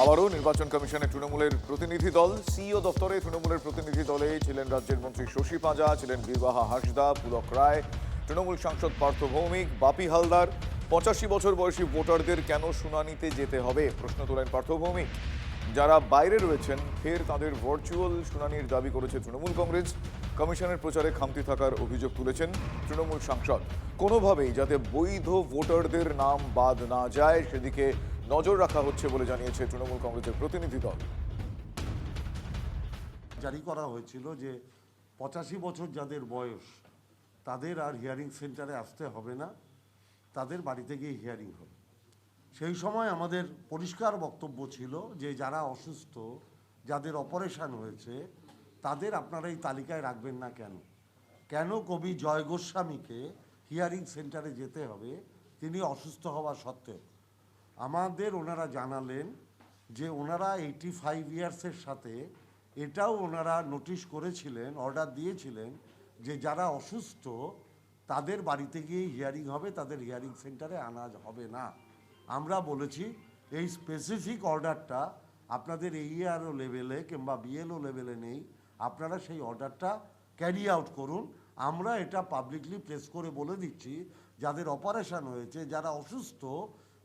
আবারও নির্বাচন কমিশনে তৃণমূলের প্রতিনিধি দল। সিইও দপ্তরে তৃণমূলের প্রতিনিধি দলে ছিলেন রাজ্যের মন্ত্রী শশী পাঁজা, ছিলেন বীরবাহা হাঁসদা, পুলক রায়, তৃণমূল সাংসদ পার্থ ভৌমিক, বাপি হালদার। 85 বছর বয়সী ভোটারদের কেন শুনানিতে যেতে হবে প্রশ্ন তোলেন পার্থ ভৌমিক। যারা বাইরে রয়েছেন ফের তাদের ভার্চুয়াল শুনানির দাবি করেছে তৃণমূল কংগ্রেস। কমিশনের প্রচারে খামতি থাকার অভিযোগ তুলেছেন তৃণমূল সাংসদ। কোনোভাবেই যাতে বৈধ ভোটারদের নাম বাদ না যায় সেদিকে নজর রাখা হচ্ছে বলে জানিয়েছে তৃণমূল কংগ্রেসের প্রতিনিধি দল। জারি করা হয়েছিল যে 85 বছর যাদের বয়স তাদের আর হিয়ারিং সেন্টারে আসতে হবে না, তাদের বাড়িতে গিয়ে হিয়ারিং হবে। সেই সময় আমাদের পরিষ্কার বক্তব্য ছিল যে যারা অসুস্থ, যাদের অপারেশন হয়েছে, তাদের আপনারা এই তালিকায় রাখবেন না। কেন কবি জয় গোস্বামীকে হিয়ারিং সেন্টারে যেতে হবে তিনি অসুস্থ হওয়া সত্ত্বেও? আমাদের ওনারা জানালেন যে ওনারা 85 ইয়ার্সের সাথে এটাও ওনারা নোটিশ করেছিলেন, অর্ডার দিয়েছিলেন যে যারা অসুস্থ তাদের বাড়িতে গিয়ে হিয়ারিং হবে, তাদের হিয়ারিং সেন্টারে আনা হবে না। আমরা বলেছি এই স্পেসিফিক অর্ডারটা আপনাদের এইআরও লেভেলে কিংবা বিএলও লেভেলে নেই, আপনারা সেই অর্ডারটা ক্যারি আউট করুন। আমরা এটা পাবলিকলি প্লেস করে বলে দিচ্ছি যাদের অপারেশন হয়েছে, যারা অসুস্থ,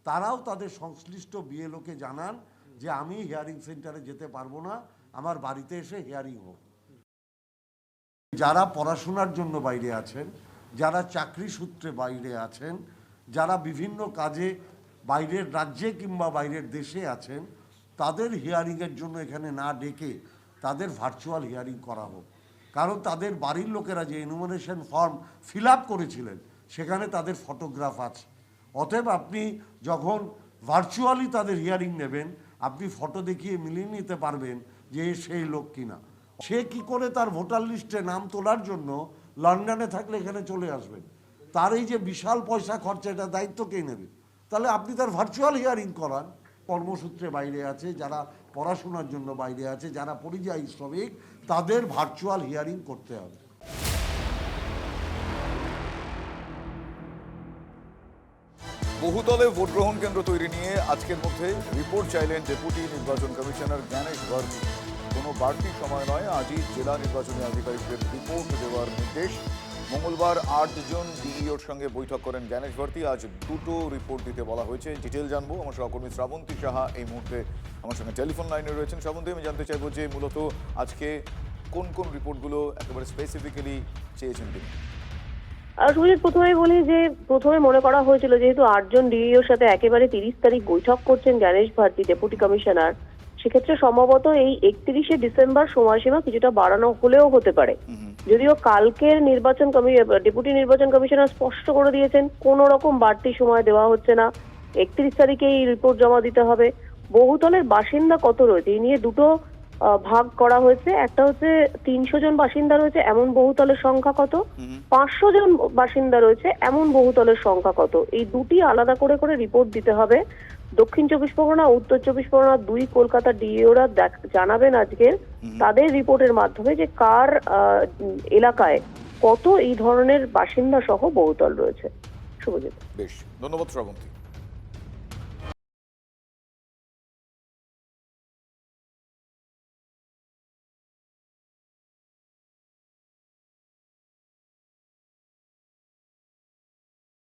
তারাও তাদের সংশ্লিষ্ট বিএলওকে জানান যে আমি হিয়ারিং সেন্টারে যেতে পারবো না, আমার বাড়িতে এসে হিয়ারিং হোক। যারা পড়াশোনার জন্য বাইরে আছেন, যারা চাকরি সূত্রে বাইরে আছেন, যারা বিভিন্ন কাজে বাইরের রাজ্যে কিংবা বাইরের দেশে আছেন, তাদের হিয়ারিংয়ের জন্য এখানে না ডেকে তাদের ভার্চুয়াল হিয়ারিং করা হোক। কারণ তাদের বাড়ির লোকেরা যে এনুমারেশন ফর্ম ফিল আপ করেছিলেন সেখানে তাদের ফটোগ্রাফ আছে। অতএব আপনি যখন ভার্চুয়ালি তাদের হিয়ারিং নেবেন, আপনি ফটো দেখিয়ে মিলিয়ে নিতে পারবেন যে সেই লোক কিনা। সে কি করে তার ভোটার লিস্টে নাম তোলার জন্য লন্ডনে থাকলে এখানে চলে আসবেন? তার এই যে বিশাল পয়সা খরচা, এটা দায়িত্ব কে নেবে? তাহলে আপনি তার ভার্চুয়াল হিয়ারিং করান। কর্মসূত্রে বাইরে আছে, যারা পড়াশোনার জন্য বাইরে আছে, যারা পরিযায়ী শ্রমিক, তাদের ভার্চুয়াল হিয়ারিং করতে হবে। বহুতলে ভোট গ্রহণ কেন্দ্র তৈরি নিয়ে আজকের মধ্যে রিপোর্ট চাইলেন ডেপুটি নির্বাচন কমিশনার জ্ঞানেশ ভারতী। কোনো বাড়তি সময় নয়, আজই জেলা নির্বাচনী আধিকারিকদের রিপোর্ট দেওয়ার নির্দেশ। মঙ্গলবার 8 জন ডিইওর সঙ্গে বৈঠক করেন জ্ঞানেশ ভারতী। আজ দুটো রিপোর্ট দিতে বলা হয়েছে। ডিটেল জানবো। আমার সহকর্মী শ্রাবন্তী সাহা এই মুহূর্তে আমার সঙ্গে টেলিফোন লাইনে রয়েছেন। শ্রাবন্তী, আমি জানতে চাইবো যে মূলত আজকে কোন কোন রিপোর্টগুলো একেবারে স্পেসিফিক্যালি চেয়েছেন তিনি? সুজিত, প্রথমেই বলি যে প্রথমে মনে করা হয়েছিল যেহেতু 8 জন ডিইওর সাথে একেবারে 30 তারিখ বৈঠক করছেন জ্ঞানেশ ভারতী ডেপুটি কমিশনার, সেক্ষেত্রে সম্ভবত এই 31শে ডিসেম্বর সময়সীমা কিছুটা বাড়ানো হলেও হতে পারে। যদিও কালকের ডেপুটি নির্বাচন কমিশনার স্পষ্ট করে দিয়েছেন কোনো রকম বাড়তি সময় দেওয়া হচ্ছে না, 31 তারিখে এই রিপোর্ট জমা দিতে হবে। বহুতলের বাসিন্দা কত রয়েছে এই নিয়ে দুটো ভাগ করা হয়েছে। একটা হচ্ছে 300 জন বাসিন্দা রয়েছে এমন বহুতলের সংখ্যা কত, 500 জন বাসিন্দা রয়েছে এমন বহুতলের সংখ্যা কত, এই দুটি আলাদা করে করে রিপোর্ট দিতে হবে। দক্ষিণ 24 পরগনা, উত্তর 24 পরগনা, 2 কলকাতা ডিইওরা জানাবেন আজকে তাদের রিপোর্টের মাধ্যমে যে কার এলাকায় কত এই ধরনের বাসিন্দা সহ বহুতল রয়েছে। শুভজিৎ, বেশ, ধন্যবাদ শ্রাবন্তী।